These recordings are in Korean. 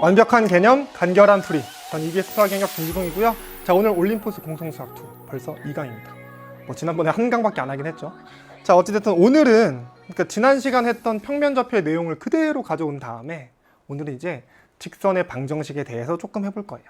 완벽한 개념, 간결한 풀이. 전 EBS 수학영역 김지동이고요. 자, 오늘 올림포스 공통수학 2 벌써 2강입니다. 지난번에 한 강밖에 안 하긴 했죠. 자, 어찌됐든 오늘은 그러니까 지난 시간 했던 평면좌표의 내용을 그대로 가져온 다음에 오늘은 이제 직선의 방정식에 대해서 조금 해볼 거예요.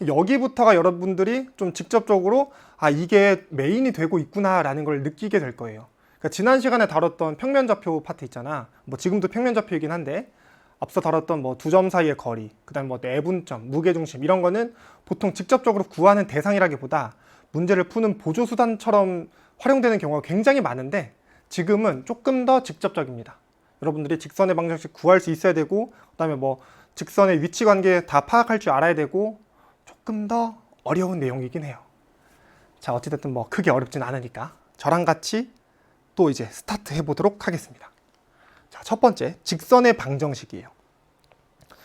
여기부터가 여러분들이 좀 직접적으로 이게 메인이 되고 있구나 라는 걸 느끼게 될 거예요. 그러니까 지난 시간에 다뤘던 평면좌표 파트 있잖아. 지금도 평면좌표이긴 한데 앞서 다뤘던 두 점 사이의 거리, 그 다음에 내분점, 무게중심 이런 거는 보통 직접적으로 구하는 대상이라기보다 문제를 푸는 보조수단처럼 활용되는 경우가 굉장히 많은데 지금은 조금 더 직접적입니다. 여러분들이 직선의 방정식 구할 수 있어야 되고 그 다음에 직선의 위치관계 다 파악할 줄 알아야 되고 조금 더 어려운 내용이긴 해요. 자, 어찌됐든 크게 어렵진 않으니까 저랑 같이 또 이제 스타트 해보도록 하겠습니다. 자, 첫 번째, 직선의 방정식이에요.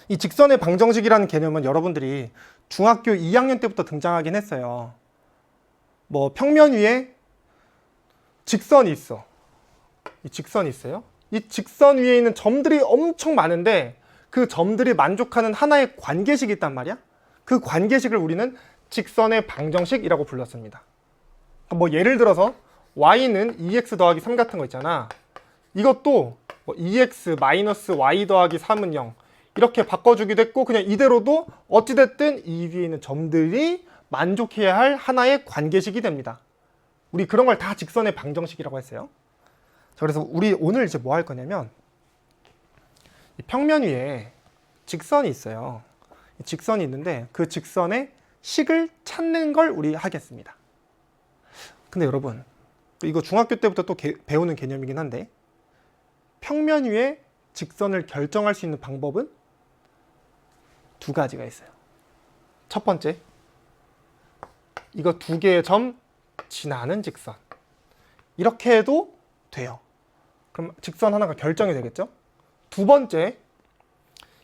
이 직선의 방정식이라는 개념은 여러분들이 중학교 2학년 때부터 등장하긴 했어요. 평면 위에 직선이 있어. 이 직선이 있어요. 이 직선 위에 있는 점들이 엄청 많은데 그 점들이 만족하는 하나의 관계식이 있단 말이야. 그 관계식을 우리는 직선의 방정식이라고 불렀습니다. 예를 들어서 y는 2x 더하기 3 같은 거 있잖아. 이것도 2x 마이너스 y 더하기 3은 0 이렇게 바꿔주기도 했고 그냥 이대로도 어찌됐든 이 위에 있는 점들이 만족해야 할 하나의 관계식이 됩니다. 우리 그런 걸 다 직선의 방정식이라고 했어요. 자, 그래서 우리 오늘 이제 뭐 할 거냐면 이 평면 위에 직선이 있어요. 직선이 있는데 그 직선의 식을 찾는 걸 우리 하겠습니다. 근데 여러분 이거 중학교 때부터 또 배우는 개념이긴 한데 평면 위에 직선을 결정할 수 있는 방법은 두 가지가 있어요. 첫 번째, 이거 두 개의 점 지나는 직선. 이렇게 해도 돼요. 그럼 직선 하나가 결정이 되겠죠? 두 번째,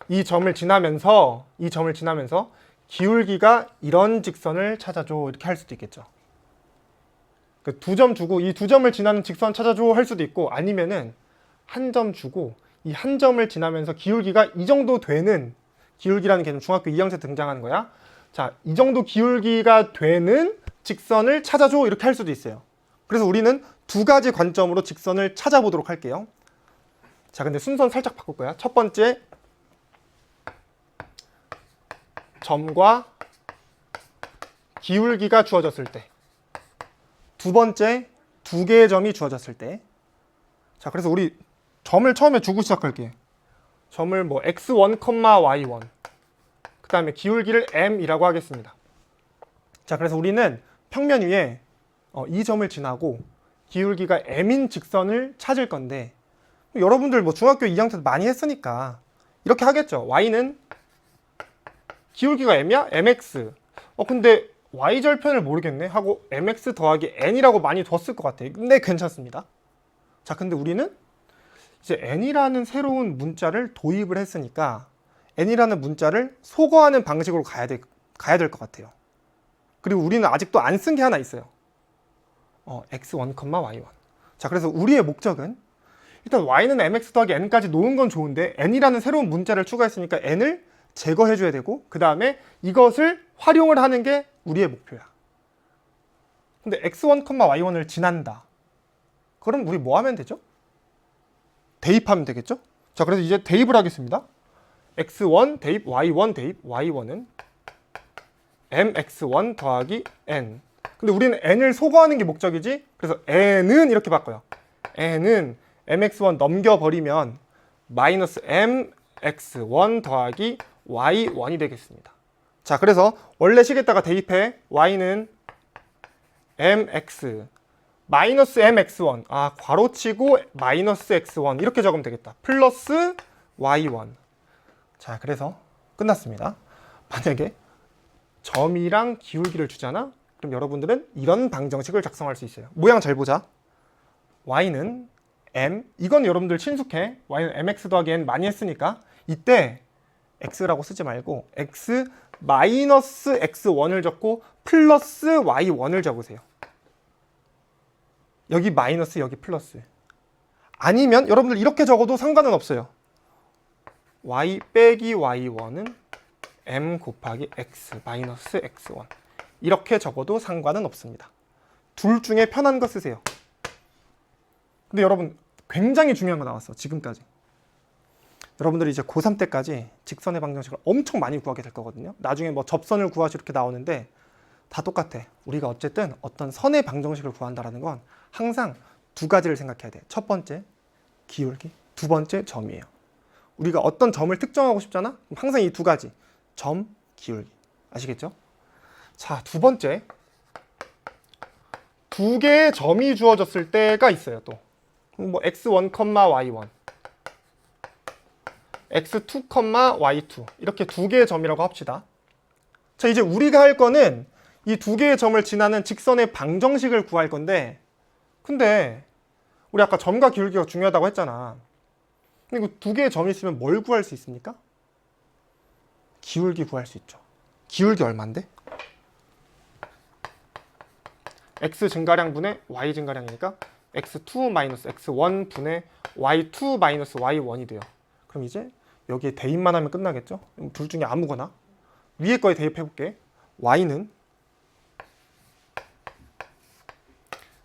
이 점을 지나면서 기울기가 이런 직선을 찾아줘 이렇게 할 수도 있겠죠. 두 점 주고 이 두 점을 지나는 직선 찾아줘 할 수도 있고 아니면은 한 점 주고 이 한 점을 지나면서 기울기가 이 정도 되는 기울기라는 개념 중학교 2학년 때 등장하는 거야. 자, 이 정도 기울기가 되는 직선을 찾아줘 이렇게 할 수도 있어요. 그래서 우리는 두 가지 관점으로 직선을 찾아보도록 할게요. 자, 근데 순서는 살짝 바꿀 거야. 첫 번째, 점과 기울기가 주어졌을 때. 두 번째, 두 개의 점이 주어졌을 때. 자, 그래서 우리 점을 처음에 주고 시작할게. 점을 x1, y1 그 다음에 기울기를 m이라고 하겠습니다. 자, 그래서 우리는 평면 위에 이 점을 지나고 기울기가 m인 직선을 찾을 건데 여러분들 중학교 2학년 때 많이 했으니까 이렇게 하겠죠. y는 기울기가 m이야? mx. 근데 y절편을 모르겠네 하고 mx 더하기 n이라고 많이 뒀을 것 같아. 근데 괜찮습니다. 자, 근데 우리는 이제 n이라는 새로운 문자를 도입을 했으니까 n이라는 문자를 소거하는 방식으로 가야 될 것 같아요. 그리고 우리는 아직도 안 쓴 게 하나 있어요. x1, y1. 자, 그래서 우리의 목적은 일단 y는 mx 더하기 n까지 놓은 건 좋은데 n이라는 새로운 문자를 추가했으니까 n을 제거해줘야 되고 그 다음에 이것을 활용을 하는 게 우리의 목표야. 근데 x1, y1을 지난다. 그럼 우리 뭐 하면 되죠? 대입하면 되겠죠? 자, 그래서 이제 대입을 하겠습니다. x1 대입, y1 대입, y1은 mx1 더하기 n. 근데 우리는 n을 소거하는 게 목적이지? 그래서 n은 이렇게 바꿔요. n은 mx1 넘겨버리면 마이너스 mx1 더하기 y1이 되겠습니다. 자, 그래서 원래 식에다가 대입해. y는 mx 마이너스 mx1 괄호치고 마이너스 x1 이렇게 적으면 되겠다. 플러스 y1. 자, 그래서 끝났습니다. 만약에 점이랑 기울기를 주잖아? 그럼 여러분들은 이런 방정식을 작성할 수 있어요. 모양 잘 보자. y는 m, 이건 여러분들 친숙해. y는 mx 더하기 n 많이 했으니까 이때 x라고 쓰지 말고 x 마이너스 x1을 적고 플러스 y1을 적으세요. 여기 마이너스, 여기 플러스. 아니면 여러분들 이렇게 적어도 상관은 없어요. y 빼기 y1은 m 곱하기 x 마이너스 x1 이렇게 적어도 상관은 없습니다. 둘 중에 편한 거 쓰세요. 근데 여러분 굉장히 중요한 거 나왔어. 지금까지 여러분들이 이제 고3 때까지 직선의 방정식을 엄청 많이 구하게 될 거거든요. 나중에 뭐 접선을 구하시 이렇게 나오는데 다 똑같아. 우리가 어쨌든 어떤 선의 방정식을 구한다는 건 항상 두 가지를 생각해야 돼. 첫 번째 기울기, 두 번째 점이에요. 우리가 어떤 점을 특정하고 싶잖아? 그럼 항상 이 두 가지 점, 기울기. 아시겠죠? 자, 두 번째 두 개의 점이 주어졌을 때가 있어요. 또 뭐 x1, y1 x2, y2 이렇게 두 개의 점이라고 합시다. 자, 이제 우리가 할 거는 이 두 개의 점을 지나는 직선의 방정식을 구할 건데 근데 우리 아까 점과 기울기가 중요하다고 했잖아. 그리고 두 개의 점이 있으면 뭘 구할 수 있습니까? 기울기 구할 수 있죠. 기울기 얼만데? x 증가량 분의 y 증가량이니까 x2 마이너스 x1 분의 y2 마이너스 y1이 돼요. 그럼 이제 여기에 대입만 하면 끝나겠죠? 둘 중에 아무거나 위에 거에 대입해 볼게. y는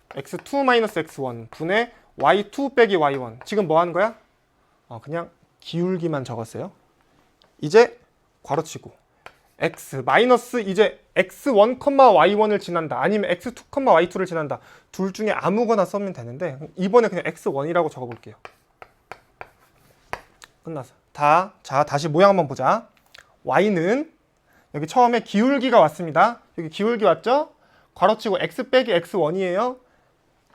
x2 마이너스 x1 분의 y2 빼기 y1 지금 뭐 하는 거야? 그냥 기울기만 적었어요. 이제 괄호치고 x 마이너스 이제 x1, y1을 지난다 아니면 x2, y2를 지난다 둘 중에 아무거나 쓰면 되는데 이번에 그냥 x1이라고 적어볼게요. 끝났어. 자, 다시 모양 한번 보자. y는 여기 처음에 기울기가 왔습니다. 여기 기울기 왔죠? 괄호치고 x 빼기 x1이에요.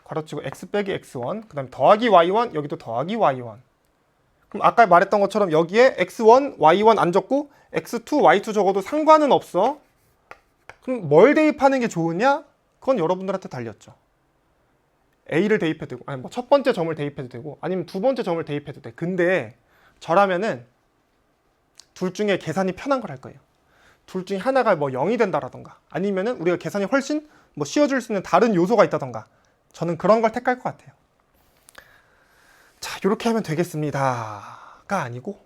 괄호치고 x 빼기 x1 그 다음에 더하기 y1 여기도 더하기 y1 그럼 아까 말했던 것처럼 여기에 x1, y1 안 적고 x2, y2 적어도 상관은 없어. 그럼 뭘 대입하는 게 좋으냐? 그건 여러분들한테 달렸죠. a를 대입해도 되고 아니 뭐 첫 번째 점을 대입해도 되고 아니면 두 번째 점을 대입해도 돼. 근데 저라면은 둘 중에 계산이 편한 걸 할 거예요. 둘 중에 하나가 뭐 0이 된다라던가 아니면은 우리가 계산이 훨씬 뭐 쉬워질 수 있는 다른 요소가 있다던가 저는 그런 걸 택할 것 같아요. 자, 이렇게 하면 되겠습니다가 아니고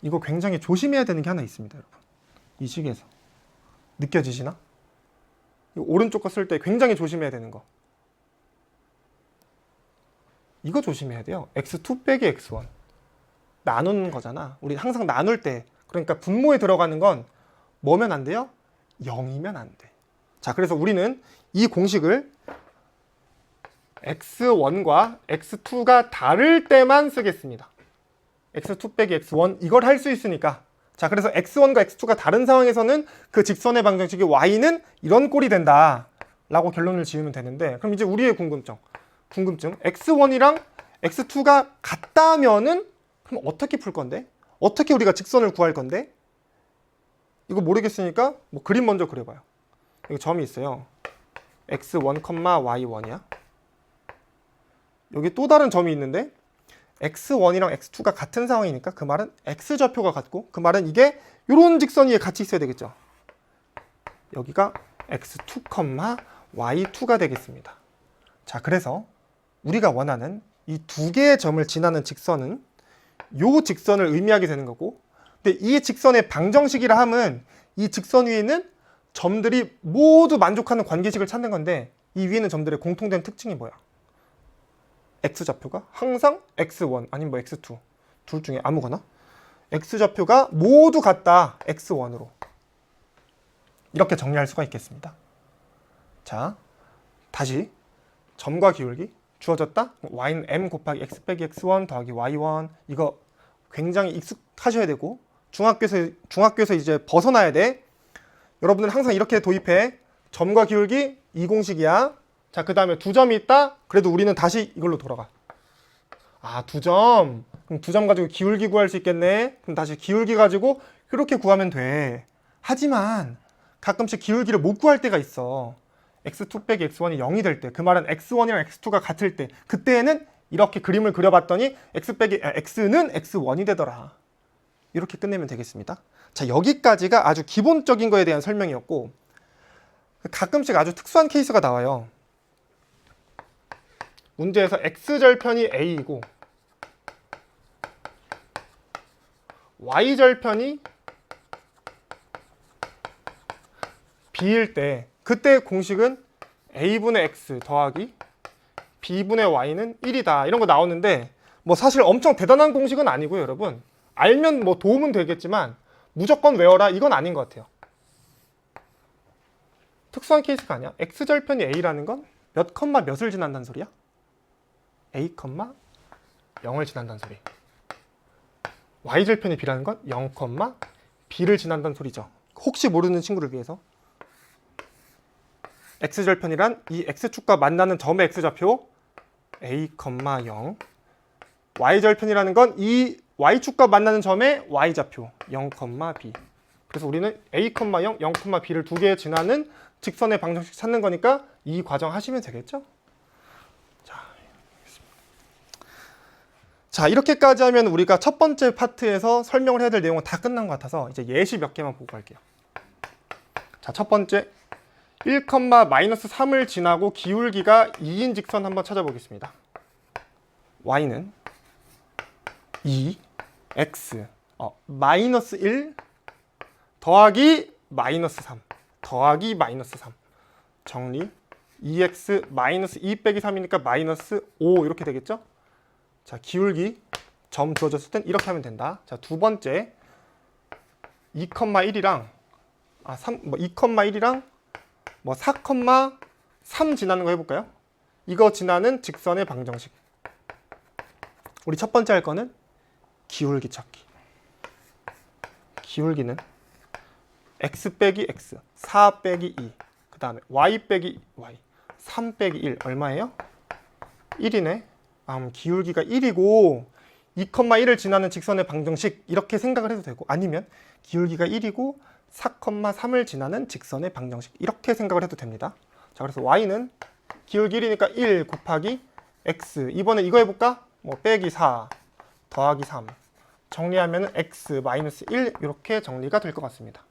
이거 굉장히 조심해야 되는 게 하나 있습니다, 여러분. 이 식에서 느껴지시나? 오른쪽 거 쓸 때 굉장히 조심해야 되는 거. 이거 조심해야 돼요. x2 빼기 x1 나누는 거잖아. 우리 항상 나눌 때 그러니까 분모에 들어가는 건 뭐면 안 돼요? 0이면 안 돼. 자, 그래서 우리는 이 공식을 x1과 x2가 다를 때만 쓰겠습니다. x2 빼기 x1 이걸 할 수 있으니까 자, 그래서 x1과 x2가 다른 상황에서는 그 직선의 방정식이 y는 이런 꼴이 된다 라고 결론을 지으면 되는데 그럼 이제 우리의 궁금증 x1이랑 x2가 같다면은 그럼 어떻게 풀 건데? 어떻게 우리가 직선을 구할 건데? 이거 모르겠으니까 뭐 그림 먼저 그려봐요. 여기 점이 있어요. x1, y1이야. 여기 또 다른 점이 있는데 x1이랑 x2가 같은 상황이니까 그 말은 x좌표가 같고 그 말은 이게 이런 직선 위에 같이 있어야 되겠죠. 여기가 x2, y2가 되겠습니다. 자, 그래서 우리가 원하는 이 두 개의 점을 지나는 직선은 요 직선을 의미하게 되는 거고 근데 이 직선의 방정식이라 함은 이 직선 위에 있는 점들이 모두 만족하는 관계식을 찾는 건데 이 위에 있는 점들의 공통된 특징이 뭐야? x좌표가 항상 x1 아니면 뭐 x2 둘 중에 아무거나 x좌표가 모두 같다 x1으로 이렇게 정리할 수가 있겠습니다. 자, 다시 점과 기울기 주어졌다? y는 m 곱하기 x 빼기 x1 더하기 y1 이거 굉장히 익숙하셔야 되고 중학교에서 이제 벗어나야 돼. 여러분들 항상 이렇게 도입해. 점과 기울기 이 공식이야. 자, 그 다음에 두 점이 있다? 그래도 우리는 다시 이걸로 돌아가. 아, 두 점. 그럼 두 점 가지고 기울기 구할 수 있겠네. 그럼 다시 기울기 가지고 이렇게 구하면 돼. 하지만 가끔씩 기울기를 못 구할 때가 있어. x2 빼기 x1이 0이 될 때. 그 말은 x1이랑 x2가 같을 때. 그때는 이렇게 그림을 그려봤더니 x는 x1이 되더라. 이렇게 끝내면 되겠습니다. 자, 여기까지가 아주 기본적인 거에 대한 설명이었고 가끔씩 아주 특수한 케이스가 나와요. 문제에서 x절편이 a이고 y절편이 b일 때 그때 공식은 a분의 x 더하기 b분의 y는 1이다. 이런 거 나오는데 뭐 사실 엄청 대단한 공식은 아니고요, 여러분. 알면 뭐 도움은 되겠지만 무조건 외워라 이건 아닌 것 같아요. 특수한 케이스가 아니야. x절편이 a라는 건 몇 컴마 몇을 지난다는 소리야? a 컴마 0을 지난다는 소리. y절편이 b라는 건 0 컴마 b를 지난다는 소리죠. 혹시 모르는 친구를 위해서 x절편이란 이 x축과 만나는 점의 x좌표 a, 0 y절편이라는 건 이 y축과 만나는 점의 y좌표 0, b 그래서 우리는 a, 0, 0, b를 두 개 지나는 직선의 방정식 찾는 거니까 이 과정 하시면 되겠죠? 자, 이렇게까지 하면 우리가 첫 번째 파트에서 설명을 해야 될 내용은 다 끝난 것 같아서 이제 예시 몇 개만 보고 갈게요. 자, 첫 번째 1,-3을 지나고 기울기가 2인 직선 한번 찾아보겠습니다. y는 2, x, 마이너스 1 더하기 마이너스 3 더하기 마이너스 3 정리 2x 마이너스 2 빼기 3이니까 마이너스 5 이렇게 되겠죠? 자, 기울기 점 주어졌을 땐 이렇게 하면 된다. 자, 두 번째 2,1이랑 2,1이랑 4,3 지나는 거 해볼까요? 이거 지나는 직선의 방정식. 우리 첫 번째 할 거는 기울기 찾기. 기울기는 x 빼기 x, 4 빼기 2, 그 다음에 y 빼기 y, 3 빼기 1 얼마예요? 1이네. 기울기가 1이고 2,1을 지나는 직선의 방정식 이렇게 생각을 해도 되고 아니면 기울기가 1이고 4,3을 지나는 직선의 방정식 이렇게 생각을 해도 됩니다. 자, 그래서 y는 기울기 1이니까 1 곱하기 x 이번에 이거 해볼까? 빼기 4 더하기 3 정리하면 x 마이너스 1 이렇게 정리가 될 것 같습니다.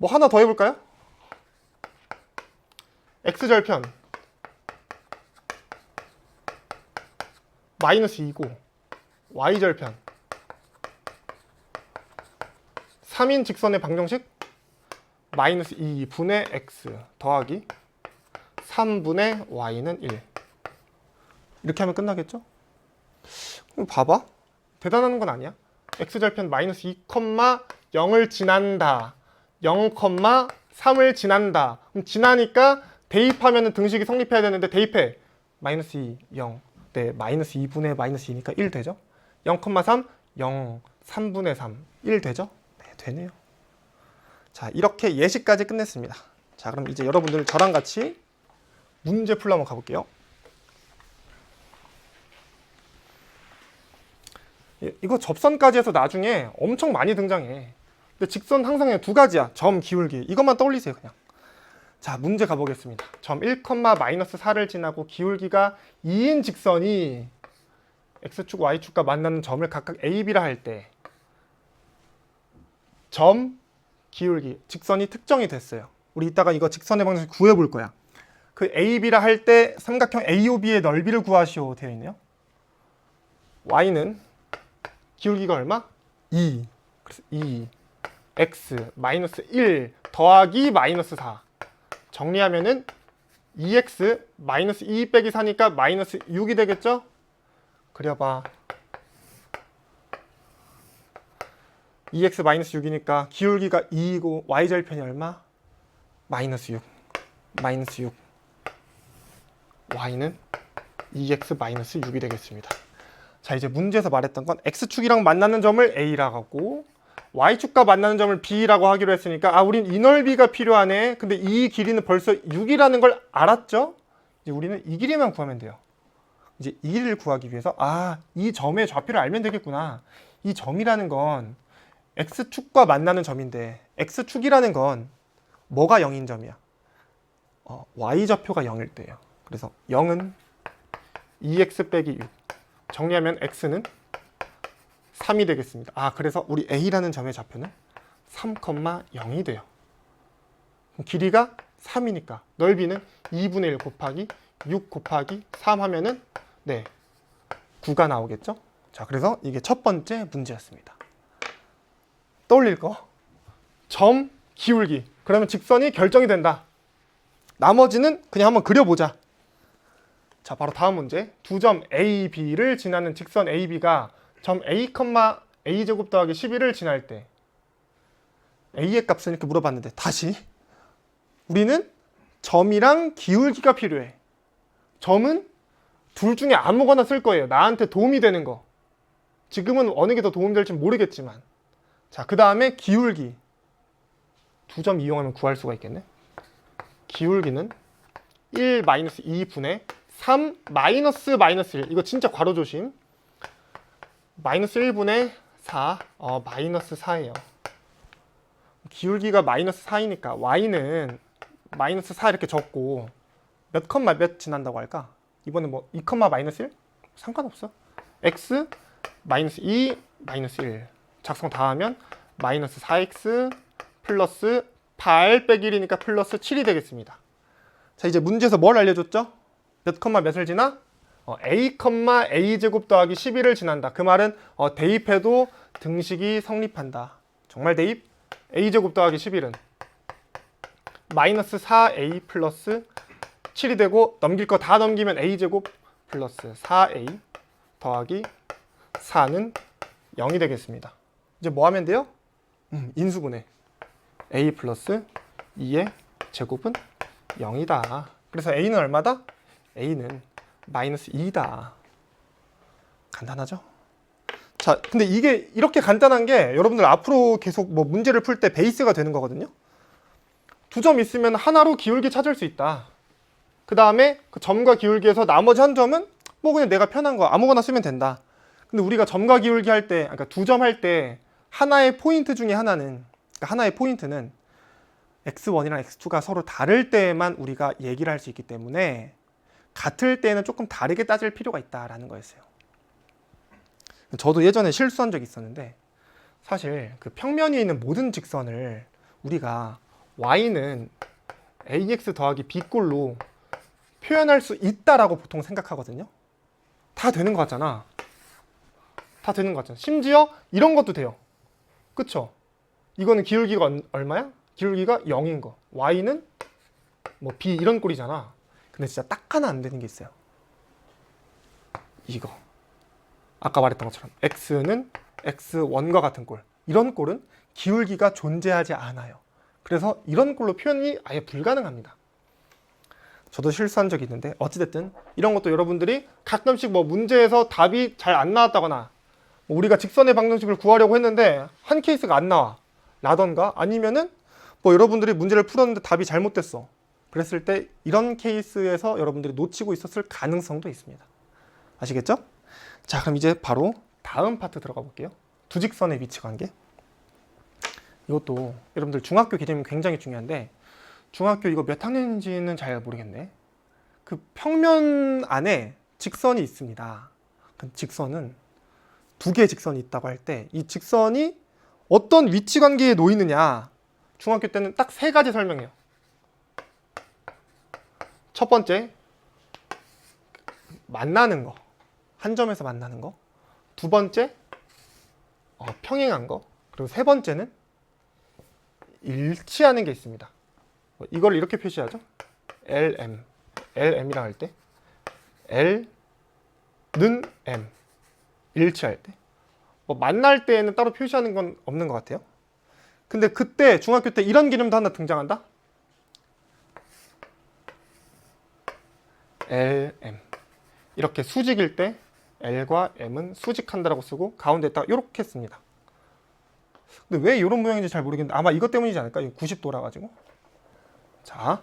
하나 더 해볼까요? x절편 마이너스 2고 y절편 3인 직선의 방정식 마이너스 2분의 x 더하기 3분의 y는 1 이렇게 하면 끝나겠죠? 봐봐. 대단한 건 아니야. x절편 마이너스 2,0을 지난다. 0,3을 지난다. 그럼 지나니까 대입하면 등식이 성립해야 되는데 대입해. 마이너스 2, 0. 네, 마이너스 2분의 마이너스 2니까 1 되죠? 0,3, 0, 3분의 3, 1 되죠? 네, 되네요. 자, 이렇게 예시까지 끝냈습니다. 자, 그럼 이제 여러분들 저랑 같이 문제 풀러 한번 가볼게요. 이거 접선까지 해서 나중에 엄청 많이 등장해. 근데 직선 항상 두 가지야. 점, 기울기. 이것만 떠올리세요, 그냥. 자, 문제 가보겠습니다. 점 1,-4를 지나고 기울기가 2인 직선이 x축, y축과 만나는 점을 각각 a, b라 할 때 점, 기울기, 직선이 특정이 됐어요. 우리 이따가 이거 직선의 방정식 구해볼 거야. 그 a, b라 할 때 삼각형 AOB의 넓이를 구하시오 되어 있네요. y는 기울기가 얼마? 2. 그래서 2 x 마이너스 1 더하기 마이너스 4 정리하면은 2x 마이너스 2 빼기 4니까 마이너스 6이 되겠죠? 그려봐. 2x 마이너스 6이니까 기울기가 2이고 y절편이 얼마? 마이너스 6. 마이너스 6. y는 2x 마이너스 6이 되겠습니다. 자, 이제 문제에서 말했던 건 x축이랑 만나는 점을 a라고 하고 y축과 만나는 점을 b라고 하기로 했으니까 우린 이 넓이가 필요하네. 근데 이 길이는 벌써 6이라는 걸 알았죠? 이제 우리는 이 길이만 구하면 돼요. 이제 이 길이를 구하기 위해서 이 점의 좌표를 알면 되겠구나. 이 점이라는 건 x축과 만나는 점인데 x축이라는 건 뭐가 0인 점이야? y좌표가 0일 때예요. 그래서 0은 2x 빼기 6 정리하면 x는 3이 되겠습니다. 그래서 우리 a라는 점의 좌표는 3,0이 돼요. 길이가 3이니까 넓이는 2분의 1 곱하기 6 곱하기 3 하면은 9가 나오겠죠? 자, 그래서 이게 첫 번째 문제였습니다. 떠올릴 거. 점, 기울기. 그러면 직선이 결정이 된다. 나머지는 그냥 한번 그려보자. 자, 바로 다음 문제. 두 점 A, B를 지나는 직선 AB가 점 A, A제곱 더하기 11을 지날 때 A의 값은 이렇게 물어봤는데, 다시 우리는 점이랑 기울기가 필요해. 점은 둘 중에 아무거나 쓸 거예요. 나한테 도움이 되는 거. 지금은 어느 게 더 도움이 될지 모르겠지만. 자, 그 다음에 기울기. 두 점 이용하면 구할 수가 있겠네. 기울기는 1 마이너스 2분의 3 마이너스 1. 이거 진짜 괄호 조심. 마이너스 1분의 4. 마이너스 4예요. 기울기가 마이너스 4이니까 y는 마이너스 4 이렇게 적고 몇 컴마 몇 지난다고 할까? 이번에 뭐 2 컴마 마이너스 1? 상관없어. x 마이너스 2 마이너스 1 작성 다 하면 마이너스 4x 플러스 8 빼기 1이니까 플러스 7이 되겠습니다. 자, 이제 문제에서 뭘 알려줬죠? 몇 컴마 몇을 지나? a 컴마 a 제곱 더하기 11을 지난다. 그 말은 대입해도 등식이 성립한다. 정말 대입? a 제곱 더하기 11은 마이너스 4a 플러스 7이 되고, 넘길 거 다 넘기면 a 제곱 플러스 4a 더하기 4는 0이 되겠습니다. 이제 뭐 하면 돼요? 인수분해. a 플러스 2의 제곱은 0이다. 그래서 a는 얼마다? a는 마이너스 2다. 간단하죠? 자, 근데 이게 이렇게 간단한 게 여러분들 앞으로 계속 뭐 문제를 풀 때 베이스가 되는 거거든요. 두 점 있으면 하나로 기울기 찾을 수 있다. 그 다음에 그 점과 기울기에서 나머지 한 점은 뭐 그냥 내가 편한 거 아무거나 쓰면 된다. 근데 우리가 점과 기울기 할 때, 그러니까 두 점 할 때 하나의 포인트 중에 하나는, 그러니까 하나의 포인트는 x1이랑 x2가 서로 다를 때만 우리가 얘기를 할 수 있기 때문에 같을 때는 조금 다르게 따질 필요가 있다라는 거였어요. 저도 예전에 실수한 적이 있었는데, 사실 그 평면이 있는 모든 직선을 우리가 y는 ax 더하기 b꼴로 표현할 수 있다라고 보통 생각하거든요. 다 되는 거 같잖아. 다 되는 거 같잖아. 심지어 이런 것도 돼요. 그쵸? 이거는 기울기가 얼마야? 기울기가 0인 거. y는 뭐 b 이런 꼴이잖아. 근데 진짜 딱 하나 안 되는 게 있어요. 이거. 아까 말했던 것처럼 x는 x1과 같은 꼴. 이런 꼴은 기울기가 존재하지 않아요. 그래서 이런 꼴로 표현이 아예 불가능합니다. 저도 실수한 적이 있는데, 어찌됐든 이런 것도 여러분들이 가끔씩 뭐 문제에서 답이 잘 안 나왔다거나, 뭐 우리가 직선의 방정식을 구하려고 했는데 한 케이스가 안 나와 라던가, 아니면은 뭐 여러분들이 문제를 풀었는데 답이 잘못됐어. 그랬을 때 이런 케이스에서 여러분들이 놓치고 있었을 가능성도 있습니다. 아시겠죠? 자, 그럼 이제 바로 다음 파트 들어가 볼게요. 두 직선의 위치 관계. 이것도 여러분들 중학교 개념이 굉장히 중요한데, 중학교 이거 몇 학년인지는 잘 모르겠네. 그 평면 안에 직선이 있습니다. 그 직선은 두 개의 직선이 있다고 할 때 이 직선이 어떤 위치 관계에 놓이느냐, 중학교 때는 딱 세 가지 설명해요. 첫 번째, 만나는 거. 한 점에서 만나는 거. 두 번째, 평행한 거. 그리고 세 번째는 일치하는 게 있습니다. 이걸 이렇게 표시하죠. LM. LM이라 할 때 L는 M. 일치할 때. 뭐 만날 때에는 따로 표시하는 건 없는 것 같아요. 근데 그때 중학교 때 이런 개념도 하나 등장한다. LM. 이렇게 수직일 때 L과 M은 수직한다라고 쓰고 가운데에다가 이렇게 씁니다. 근데 왜 이런 모양인지 잘 모르겠는데 아마 이것 때문이지 않을까? 90도라 가지고. 자,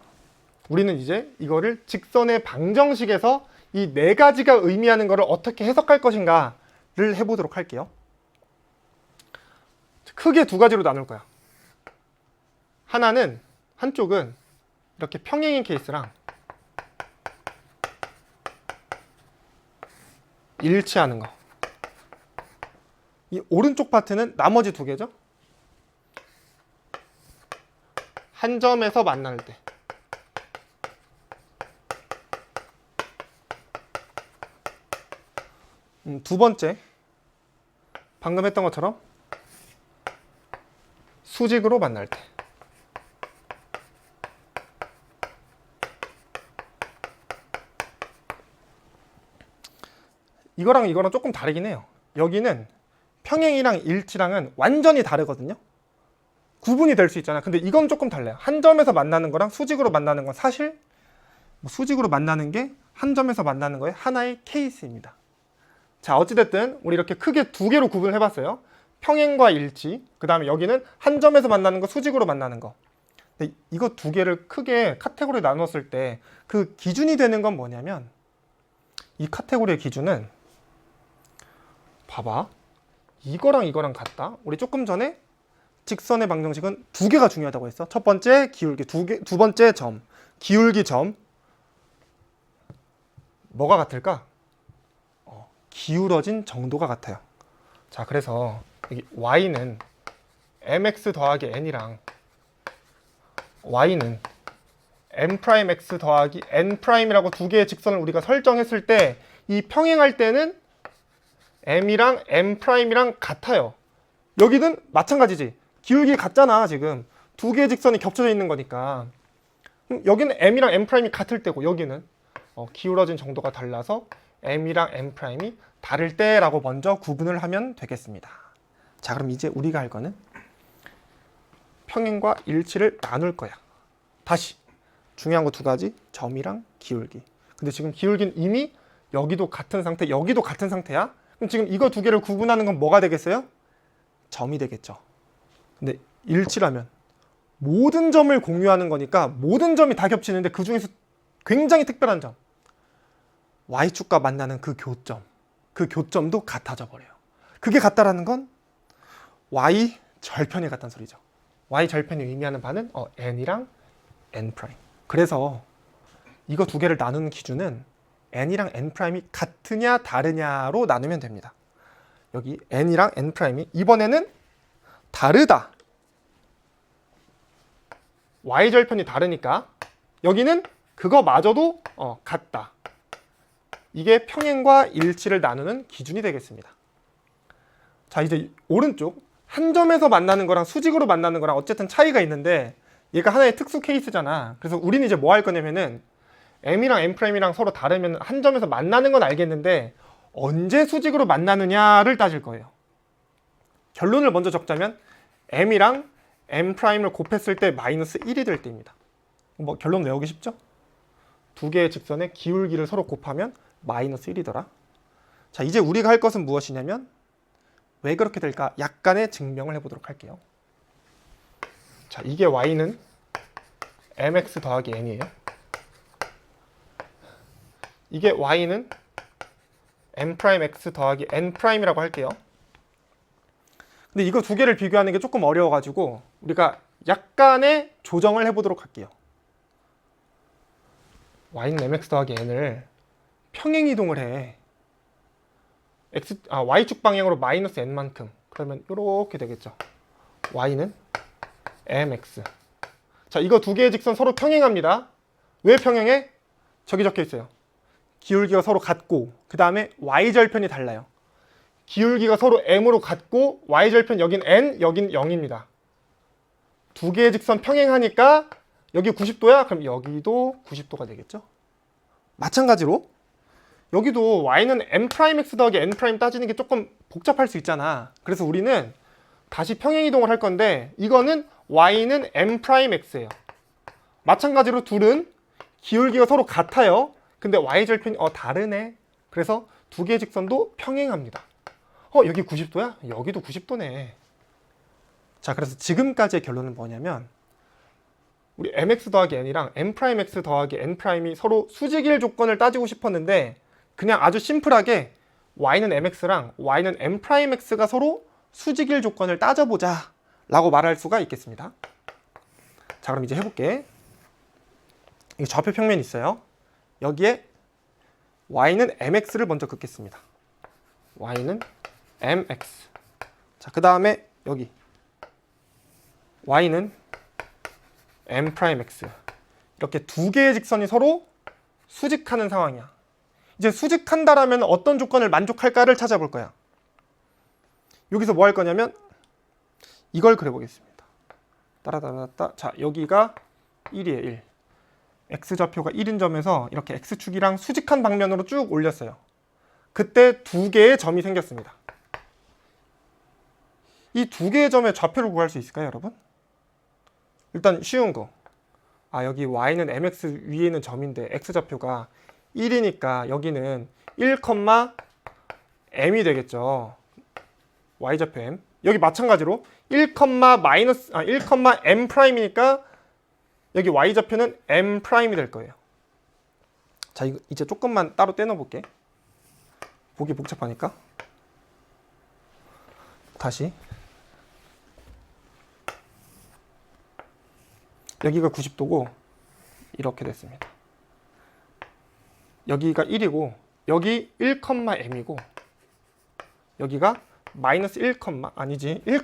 우리는 이제 이거를 직선의 방정식에서 이 네 가지가 의미하는 것을 어떻게 해석할 것인가를 해보도록 할게요. 크게 두 가지로 나눌 거야. 하나는, 한쪽은 이렇게 평행인 케이스랑 일치하는 거. 이 오른쪽 파트는 나머지 두 개죠. 한 점에서 만날 때. 두 번째, 방금 했던 것처럼 수직으로 만날 때. 이거랑 이거랑 조금 다르긴 해요. 여기는 평행이랑 일치랑은 완전히 다르거든요. 구분이 될 수 있잖아. 근데 이건 조금 달라요. 한 점에서 만나는 거랑 수직으로 만나는 건 사실 수직으로 만나는 게 한 점에서 만나는 거의 하나의 케이스입니다. 자, 어찌됐든 우리 이렇게 크게 두 개로 구분을 해봤어요. 평행과 일치, 그 다음에 여기는 한 점에서 만나는 거, 수직으로 만나는 거. 근데 이거 두 개를 크게 카테고리 나눴을 때 그 기준이 되는 건 뭐냐면, 이 카테고리의 기준은 봐봐, 이거랑 이거랑 같다. 우리 조금 전에 직선의 방정식은 두 개가 중요하다고 했어. 첫 번째 기울기, 두 번째 점, 기울기 점. 뭐가 같을까? 기울어진 정도가 같아요. 자, 그래서 여기 y는 mx 더하기 n이랑 y는 m'x 더하기 n'이라고 두 개의 직선을 우리가 설정했을 때 이 평행할 때는 m이랑 m'이랑 같아요. 여기는 마찬가지지. 기울기 같잖아. 지금 두 개의 직선이 겹쳐져 있는 거니까. 여기는 m이랑 m'이 같을 때고, 여기는 기울어진 정도가 달라서 m이랑 m'이 다를 때라고 먼저 구분을 하면 되겠습니다. 자, 그럼 이제 우리가 할 거는 평행과 일치를 나눌 거야. 다시 중요한 거 두 가지, 점이랑 기울기. 근데 지금 기울기는 이미 여기도 같은 상태, 여기도 같은 상태야. 그럼 지금 이거 두 개를 구분하는 건 뭐가 되겠어요? 점이 되겠죠. 근데 일치라면 모든 점을 공유하는 거니까 모든 점이 다 겹치는데 그 중에서 굉장히 특별한 점, y축과 만나는 그 교점, 그 교점도 같아져 버려요. 그게 같다라는 건 y 절편이 같다는 소리죠. y 절편이 의미하는 바는 n이랑 n'. 그래서 이거 두 개를 나누는 기준은 n이랑 n''이 같으냐 다르냐로 나누면 됩니다. 여기 n이랑 n''이 이번에는 다르다. y 절편이 다르니까 여기는 그거마저도 같다. 이게 평행과 일치를 나누는 기준이 되겠습니다. 자, 이제 오른쪽 한 점에서 만나는 거랑 수직으로 만나는 거랑 어쨌든 차이가 있는데 얘가 하나의 특수 케이스잖아. 그래서 우리는 이제 뭐 할 거냐면은 m이랑 n'이랑 서로 다르면 한 점에서 만나는 건 알겠는데 언제 수직으로 만나느냐를 따질 거예요. 결론을 먼저 적자면 m이랑 m'을 곱했을 때 마이너스 1이 될 때입니다. 뭐 결론 외우기 쉽죠? 두 개의 직선의 기울기를 서로 곱하면 마이너스 1이더라. 자, 이제 우리가 할 것은 무엇이냐면 왜 그렇게 될까? 약간의 증명을 해보도록 할게요. 자, 이게 y는 mx 더하기 n이에요. 이게 y는 m'x 더하기 n'이라고 할게요. 근데 이거 두 개를 비교하는 게 조금 어려워가지고 우리가 약간의 조정을 해보도록 할게요. y는 mx 더하기 n을 평행 이동을 해. y축 방향으로 마이너스 n만큼. 그러면 이렇게 되겠죠. y는 mx. 자, 이거 두 개의 직선 서로 평행합니다. 왜 평행해? 저기 적혀 있어요. 기울기가 서로 같고 그 다음에 y절편이 달라요. 기울기가 서로 m으로 같고 y절편 여긴 n, 여긴 0입니다. 두 개의 직선 평행하니까 여기 90도야? 그럼 여기도 90도가 되겠죠? 마찬가지로 여기도 y는 m'x 더하기 n' 따지는 게 조금 복잡할 수 있잖아. 그래서 우리는 다시 평행 이동을 할 건데 이거는 y는 m'x예요. 마찬가지로 둘은 기울기가 서로 같아요. 근데 y절편이 다르네. 그래서 두 개의 직선도 평행합니다. 여기 90도야? 여기도 90도네. 자, 그래서 지금까지의 결론은 뭐냐면 우리 mx 더하기 n이랑 m'x 더하기 n'이 서로 수직일 조건을 따지고 싶었는데 그냥 아주 심플하게 y는 mx랑 y는 m'x가 서로 수직일 조건을 따져보자 라고 말할 수가 있겠습니다. 자, 그럼 이제 해볼게. 이 좌표 평면이 있어요. 여기에 y는 mx를 먼저 긋겠습니다. y는 mx. 자, 그 다음에 여기 y는 m'x. 이렇게 두 개의 직선이 서로 수직하는 상황이야. 이제 수직한다라면 어떤 조건을 만족할까를 찾아볼 거야. 여기서 뭐 할 거냐면 이걸 그려보겠습니다. 따라따라따. 자, 여기가 1이에요. 1. x좌표가 1인 점에서 이렇게 x축이랑 수직한 방면으로 쭉 올렸어요. 그때 두 개의 점이 생겼습니다. 이 두 개의 점의 좌표를 구할 수 있을까요, 여러분? 일단 쉬운 거. 여기 y는 mx 위에 있는 점인데 x좌표가 1이니까 여기는 1, m이 되겠죠. y좌표 m. 여기 마찬가지로 1, m 프라임이니까 여기 y좌표는 m 프라임이 될 거예요. 자, 이거 이제 조금만 따로 떼놔 볼게. 보기 복잡하니까. 다시. 여기가 90도고 이렇게 됐습니다. 여기가 1이고 여기 1, m이고 여기가 마이너스 1, 아니지 1,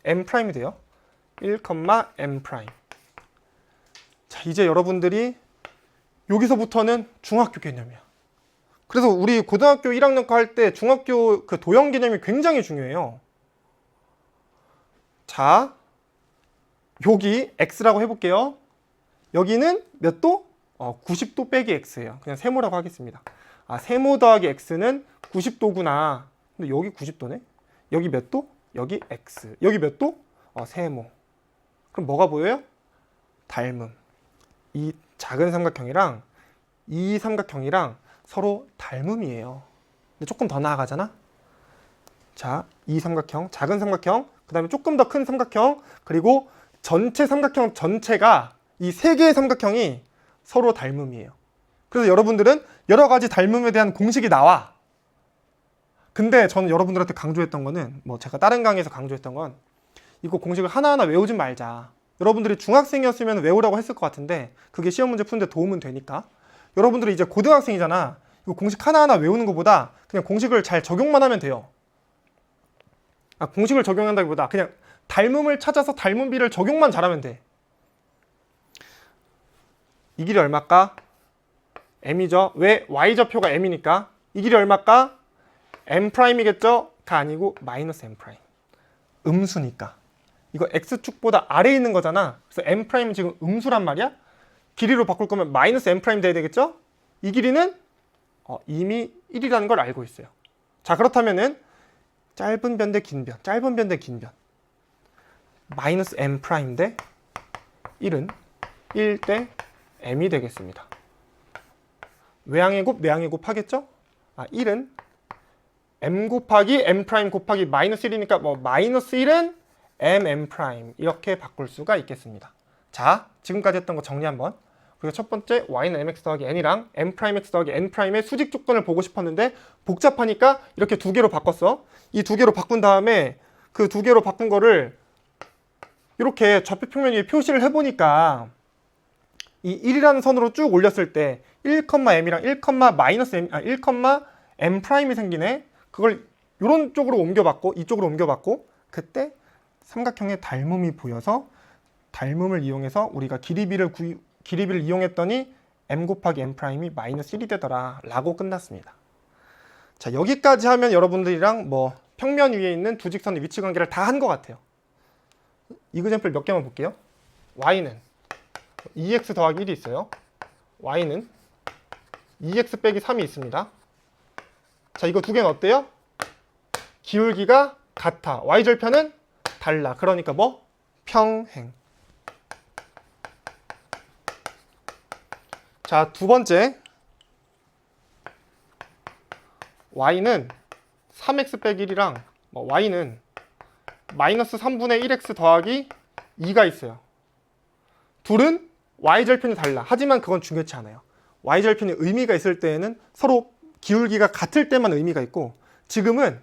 m 프라임이 돼요. 1, m 프라임. 자, 이제 여러분들이 여기서부터는 중학교 개념이야. 그래서 우리 고등학교 1학년 거 할 때 중학교 그 도형 개념이 굉장히 중요해요. 자, 여기 x라고 해볼게요. 여기는 몇 도? 90도 빼기 x예요. 그냥 세모라고 하겠습니다. 세모 더하기 x는 90도구나. 근데 여기 90도네? 여기 몇 도? 여기 x. 여기 몇 도? 세모. 그럼 뭐가 보여요? 닮음. 이 작은 삼각형이랑 이 삼각형이랑 서로 닮음이에요. 근데 조금 더 나아가잖아? 자, 이 삼각형, 작은 삼각형, 그 다음에 조금 더 큰 삼각형, 그리고 전체 삼각형 전체가 이 세 개의 삼각형이 서로 닮음이에요. 그래서 여러분들은 여러 가지 닮음에 대한 공식이 나와. 근데 저는 여러분들한테 강조했던 거는 제가 다른 강의에서 강조했던 건 이거 공식을 하나하나 외우진 말자. 여러분들이 중학생이었으면 외우라고 했을 것 같은데 그게 시험 문제 푸는데 도움은 되니까. 여러분들이 이제 고등학생이잖아. 이거 공식 하나하나 외우는 것보다 그냥 공식을 잘 적용만 하면 돼요. 공식을 적용한다기보다 그냥 닮음을 찾아서 닮음비를 적용만 잘하면 돼. 이 길이 얼마일까? m이죠. 왜? y좌표가 m이니까. 이 길이 얼마일까? m'이겠죠? 가 아니고 마이너스 m'. 음수니까. 이거 x축보다 아래에 있는 거잖아. 그래서 m'은 지금 음수란 말이야. 길이로 바꿀 거면 마이너스 m' 돼야 되겠죠? 이 길이는 이미 1이라는 걸 알고 있어요. 자, 그렇다면은 짧은 변 대 긴 변, 짧은 변 대 긴 변. 마이너스 m' 대 1은 1 대 m이 되겠습니다. 외항의 곱, 내항의 곱 하겠죠? 1은 m 곱하기 m' 곱하기 마이너스 1이니까 마이너스 1은 m 이렇게 바꿀 수가 있겠습니다. 자, 지금까지 했던 거 정리 한번. 그리고 첫 번째 y는 mx 더하기 n이랑 m'x 더하기 n'의 수직 조건을 보고 싶었는데 복잡하니까 이렇게 두 개로 바꿨어. 이 두 개로 바꾼 다음에 그 두 개로 바꾼 거를 이렇게 좌표평면 위에 표시를 해보니까 이 1이라는 선으로 쭉 올렸을 때 1,m이랑 1,m'이 생기네. 그걸 이런 쪽으로 옮겨봤고 이쪽으로 옮겨봤고 그때 삼각형의 닮음이 보여서 닮음을 이용해서 우리가 길이비를 이용했더니 m 곱하기 m'이 마이너스 1이 되더라 라고 끝났습니다. 자, 여기까지 하면 여러분들이랑 평면 위에 있는 두 직선의 위치 관계를 다 한 것 같아요. 이그젬플 몇 개만 볼게요. y는 2x 더하기 1이 있어요. y는 2x 빼기 3이 있습니다. 자, 이거 두 개는 어때요? 기울기가 같아. y절편은 달라. 그러니까 평행. 자, 두 번째 y는 3x 빼기 1이랑 y는 마이너스 3분의 1x 더하기 2가 있어요. 둘은 y절편이 달라. 하지만 그건 중요치 않아요. y절편이 의미가 있을 때에는 서로 기울기가 같을 때만 의미가 있고 지금은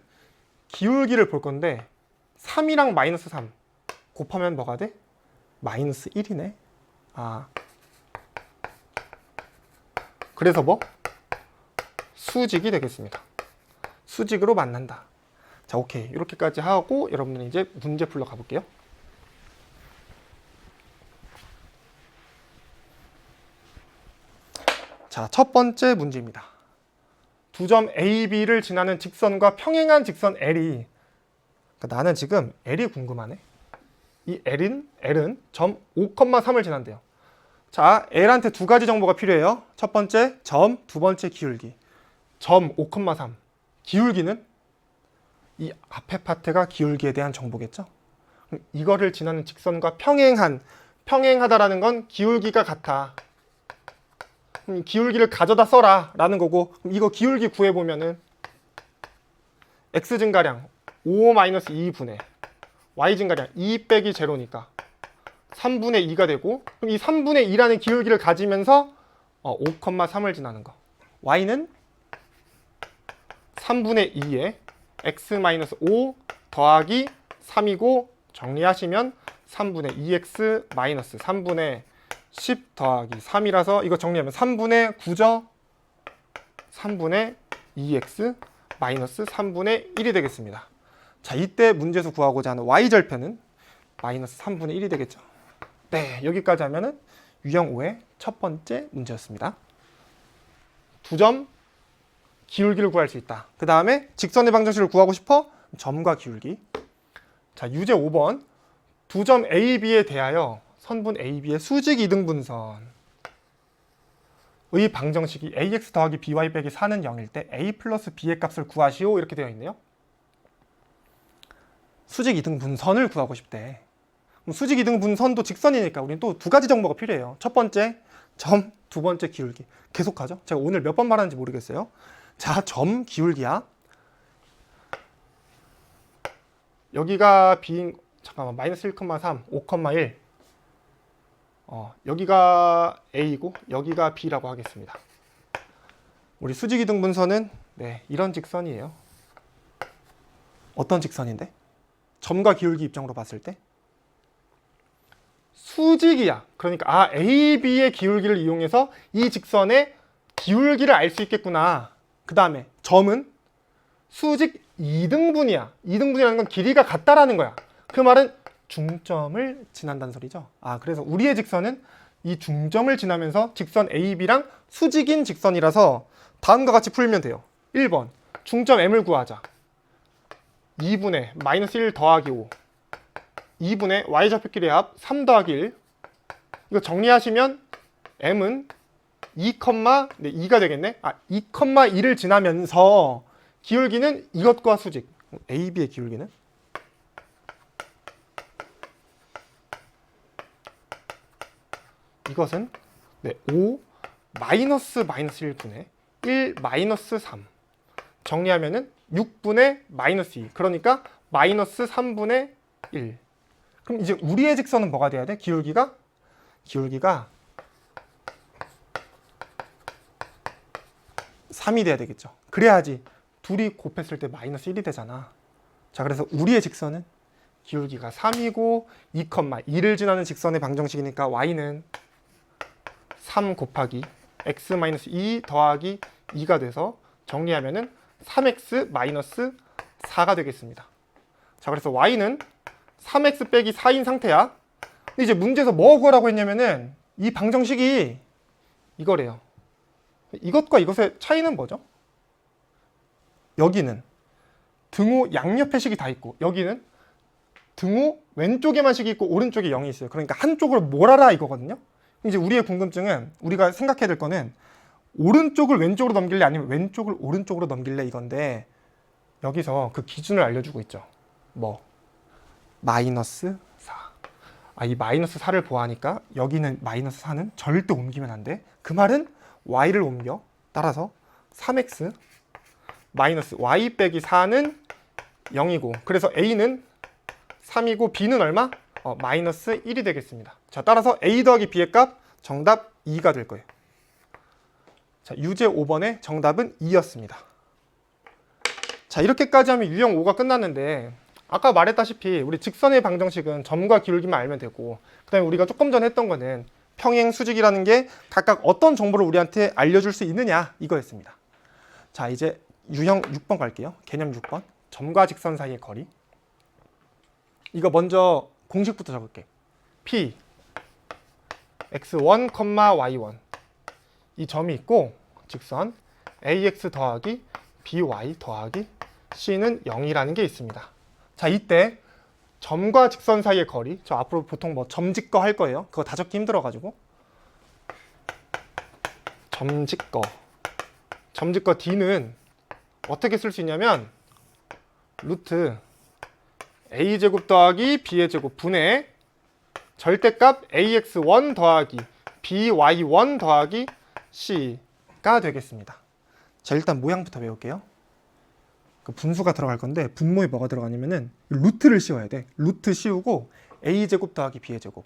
기울기를 볼 건데 3이랑 마이너스 3 곱하면 뭐가 돼? 마이너스 1이네. 그래서 수직이 되겠습니다. 수직으로 만난다. 자, 오케이. 이렇게까지 하고 여러분들은 이제 문제 풀러 가볼게요. 자, 첫 번째 문제입니다. 두 점 A, B를 지나는 직선과 평행한 직선 L이 나는 지금 L이 궁금하네. 이 L은 점 5,3을 지난대요. 자, L한테 두 가지 정보가 필요해요. 첫 번째 점, 두 번째 기울기. 점 5,3. 기울기는 이 앞에 파트가 기울기에 대한 정보겠죠. 그럼 이거를 지나는 직선과 평행하다라는 건 기울기가 같아. 그럼 기울기를 가져다 써라 라는 거고, 그럼 이거 기울기 구해보면은 x 증가량 5-2분의 y 증가량 2 빼기 제로니까 3분의 2가 되고, 그럼 이 3분의 2라는 기울기를 가지면서 5,3을 지나는 거. y는 3분의 2에 x-5 더하기 3이고, 정리하시면 3분의 2x 마이너스 3분의 10 더하기 3이라서 이거 정리하면 3분의 9죠. 3분의 2x 마이너스 3분의 1이 되겠습니다. 자, 이때 문제에서 구하고자 하는 y절편은 마이너스 3분의 1이 되겠죠. 네, 여기까지 하면은 유형 5의 첫 번째 문제였습니다. 2점 기울기를 구할 수 있다. 그 다음에 직선의 방정식을 구하고 싶어? 점과 기울기. 자, 유제 5번. 2점 A, B에 대하여 선분 A, B의 수직 이등분선의 방정식이 ax 더하기 by 빼기 4는 0일 때 a 플러스 b의 값을 구하시오, 이렇게 되어 있네요. 수직 이등분선을 구하고 싶대. 그럼 수직 이등분선도 직선이니까 우리는 또 두 가지 정보가 필요해요. 첫 번째 점, 두 번째 기울기. 계속하죠. 제가 오늘 몇 번 말하는지 모르겠어요. 자, 점 기울기야. 여기가 b인, 잠깐만, 마이너스 1,3, 5,1. 여기가 a이고 여기가 b라고 하겠습니다. 우리 수직이등분선은 이런 직선이에요. 어떤 직선인데? 점과 기울기 입장으로 봤을 때 수직이야. 그러니까 a, b의 기울기를 이용해서 이 직선의 기울기를 알 수 있겠구나. 그 다음에 점은 수직 2등분이야. 2등분이라는 건 길이가 같다라는 거야. 그 말은 중점을 지난다는 소리죠. 그래서 우리의 직선은 이 중점을 지나면서 직선 AB랑 수직인 직선이라서 다음과 같이 풀면 돼요. 1번 중점 M을 구하자. 2분의 마이너스 1 더하기 5 2분의 Y좌표끼리의 합 3 더하기 1. 이거 정리하시면 M은 2,2가 되겠네. 2,2를 지나면서 기울기는 이것과 수직. AB의 기울기는 이것은 5 마이너스 1분의 1 마이너스 3. 정리하면은 6분의 마이너스 2. 그러니까 마이너스 3분의 1. 그럼 이제 우리의 직선은 뭐가 돼야 돼? 기울기가 3이 돼야 되겠죠. 그래야지 둘이 곱했을 때 마이너스 1이 되잖아. 자, 그래서 우리의 직선은 기울기가 3이고 2,2를 지나는 직선의 방정식이니까 y는 3 곱하기 x-2 더하기 2가 돼서 정리하면은 3x 마이너스 4가 되겠습니다. 자, 그래서 y는 3x 빼기 4인 상태야. 근데 이제 문제에서 뭐 구하라고 했냐면은 이 방정식이 이거래요. 이것과 이것의 차이는 뭐죠? 여기는 등호 양옆에 식이 다 있고 여기는 등호 왼쪽에만 식이 있고 오른쪽에 0이 있어요. 그러니까 한쪽으로 몰아라 이거거든요. 이제 우리의 궁금증은, 우리가 생각해야 될 거는 오른쪽을 왼쪽으로 넘길래 아니면 왼쪽을 오른쪽으로 넘길래 이건데, 여기서 그 기준을 알려주고 있죠. 마이너스 4. 이 마이너스 4를 보아하니까 여기는 마이너스 4는 절대 옮기면 안 돼. 그 말은 y를 옮겨. 따라서 3x 마이너스 y 빼기 4는 0이고, 그래서 a는 3이고 b는 얼마? 마이너스 1이 되겠습니다. 자, 따라서 a 더하기 b의 값 정답 2가 될 거예요. 자, 유제 5번의 정답은 2였습니다. 자, 이렇게까지 하면 유형 5가 끝났는데, 아까 말했다시피 우리 직선의 방정식은 점과 기울기만 알면 되고, 그 다음에 우리가 조금 전에 했던 거는 평행 수직이라는 게 각각 어떤 정보를 우리한테 알려줄 수 있느냐, 이거였습니다. 자, 이제 유형 6번 갈게요. 개념 6번. 점과 직선 사이의 거리. 이거 먼저 공식부터 적을게. P x1, y1 이 점이 있고, 직선 ax 더하기 by 더하기 c는 0이라는 게 있습니다. 자, 이때 점과 직선 사이의 거리. 저 앞으로 보통 뭐 점직거 할 거예요. 그거 다 적기 힘들어가지고. 점직거 D는 어떻게 쓸 수 있냐면 루트 a제곱 더하기 b의 제곱 분의 절대값 ax1 더하기 by1 더하기 c가 되겠습니다. 자, 일단 모양부터 배울게요. 그 분수가 들어갈 건데 분모에 뭐가 들어가냐면은 루트를 씌워야 돼. 루트 씌우고 a제곱 더하기 b의 제곱.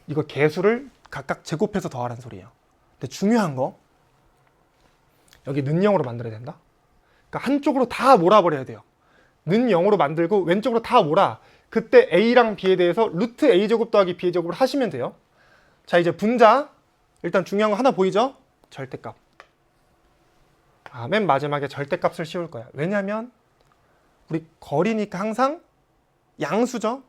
이거 개수를 각각 제곱해서 더하라는 소리예요. 근데 중요한 거 여기 는 0으로 만들어야 된다. 그러니까 한쪽으로 다 몰아버려야 돼요. 는 0으로 만들고 왼쪽으로 다 몰아. 그때 a랑 b에 대해서 루트 a제곱 더하기 b의 제곱을 하시면 돼요. 자, 이제 분자. 일단 중요한 거 하나 보이죠? 절대값. 맨 마지막에 절대값을 씌울 거야. 왜냐면 우리 거리니까 항상 양수죠.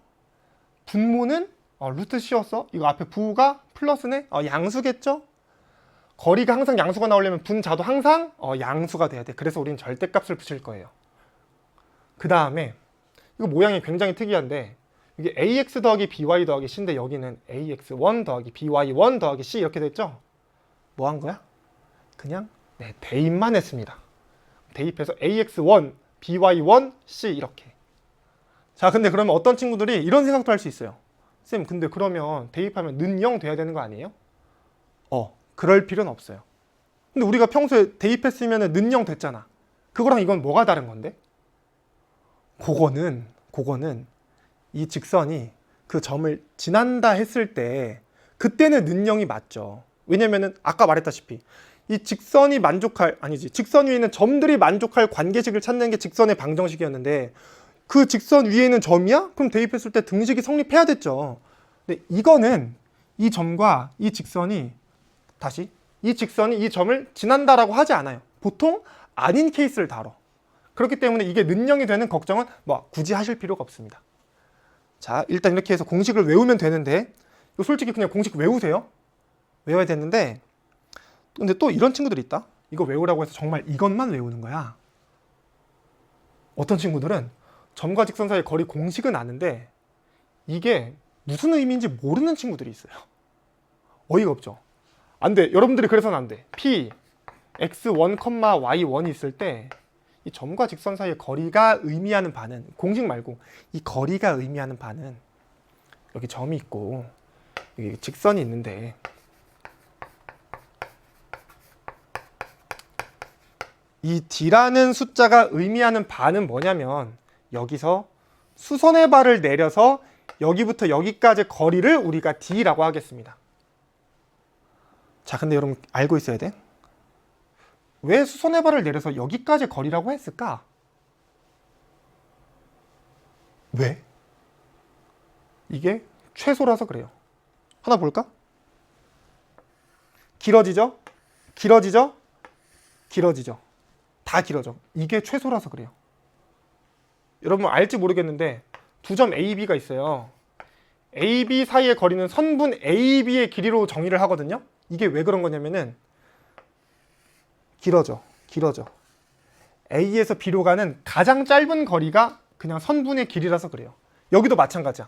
분모는 루트 씌웠어. 이거 앞에 부가 플러스네. 양수겠죠? 거리가 항상 양수가 나오려면 분자도 항상 양수가 돼야 돼. 그래서 우리는 절대값을 붙일 거예요. 그 다음에 이거 모양이 굉장히 특이한데 이게 ax 더하기 by 더하기 c인데 여기는 ax1 더하기 by1 더하기 c 이렇게 됐죠? 뭐 한 거야? 그냥 대입만 했습니다. 대입해서 ax1, by1, c 이렇게. 자, 근데 그러면 어떤 친구들이 이런 생각도 할 수 있어요. 쌤, 근데 그러면 대입하면 는 0 돼야 되는 거 아니에요? 그럴 필요는 없어요. 근데 우리가 평소에 대입했으면 는 0 됐잖아. 그거랑 이건 뭐가 다른 건데? 그거는 이 직선이 그 점을 지난다 했을 때 그때는 는 0이 맞죠. 왜냐면은 아까 말했다시피 이 직선이 직선 위에 있는 점들이 만족할 관계식을 찾는 게 직선의 방정식이었는데 그 직선 위에 있는 점이야? 그럼 대입했을 때 등식이 성립해야 됐죠. 근데 이거는 이 점과 이 직선이 이 직선이 이 점을 지난다라고 하지 않아요. 보통 아닌 케이스를 다뤄. 그렇기 때문에 이게 는 0이 되는 걱정은 굳이 하실 필요가 없습니다. 자, 일단 이렇게 해서 공식을 외우면 되는데 이거 솔직히 그냥 공식 외우세요. 외워야 되는데 근데 또 이런 친구들이 있다. 이거 외우라고 해서 정말 이것만 외우는 거야. 어떤 친구들은 점과 직선 사이의 거리 공식은 아는데 이게 무슨 의미인지 모르는 친구들이 있어요. 어이가 없죠. 안 돼. 여러분들이 그래서는 안 돼. p x1, y1이 있을 때 이 점과 직선 사이의 거리가 의미하는 바는 공식 말고 이 거리가 의미하는 바는 여기 점이 있고 여기 직선이 있는데 이 d라는 숫자가 의미하는 바는 뭐냐면 여기서 수선의 발을 내려서 여기부터 여기까지 거리를 우리가 d라고 하겠습니다. 자, 근데 여러분 알고 있어야 돼. 왜 수선의 발을 내려서 여기까지 거리라고 했을까? 왜? 이게 최소라서 그래요. 하나 볼까? 길어지죠? 길어지죠? 길어지죠? 다 길어져. 이게 최소라서 그래요. 여러분 알지 모르겠는데 두 점 AB가 있어요. AB 사이의 거리는 선분 AB의 길이로 정의를 하거든요. 이게 왜 그런 거냐면은 길어져. A에서 B로 가는 가장 짧은 거리가 그냥 선분의 길이라서 그래요. 여기도 마찬가지야.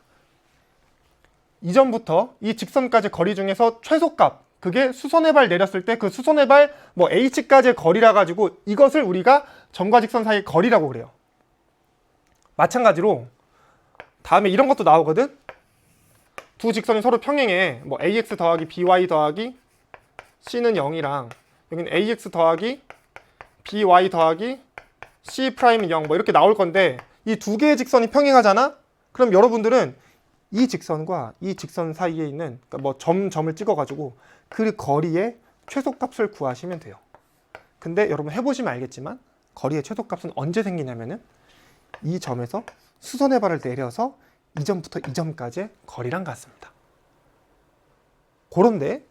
이 점부터 이 직선까지 거리 중에서 최소값, 그게 수선의 발 내렸을 때 그 수선의 발 H까지의 거리라 가지고 이것을 우리가 점과 직선 사이의 거리라고 그래요. 마찬가지로 다음에 이런 것도 나오거든. 두 직선이 서로 평행해. AX 더하기 BY 더하기 C는 0이랑 여기는 AX 더하기 BY 더하기 C 프라임은 0 이렇게 나올 건데 이 두 개의 직선이 평행하잖아? 그럼 여러분들은 이 직선과 이 직선 사이에 있는 점을 찍어가지고 그 거리의 최소값을 구하시면 돼요. 근데 여러분 해보시면 알겠지만 거리의 최소값은 언제 생기냐면은 이 점에서 수선의 발을 내려서 이 점부터 이 점까지의 거리랑 같습니다. 그런데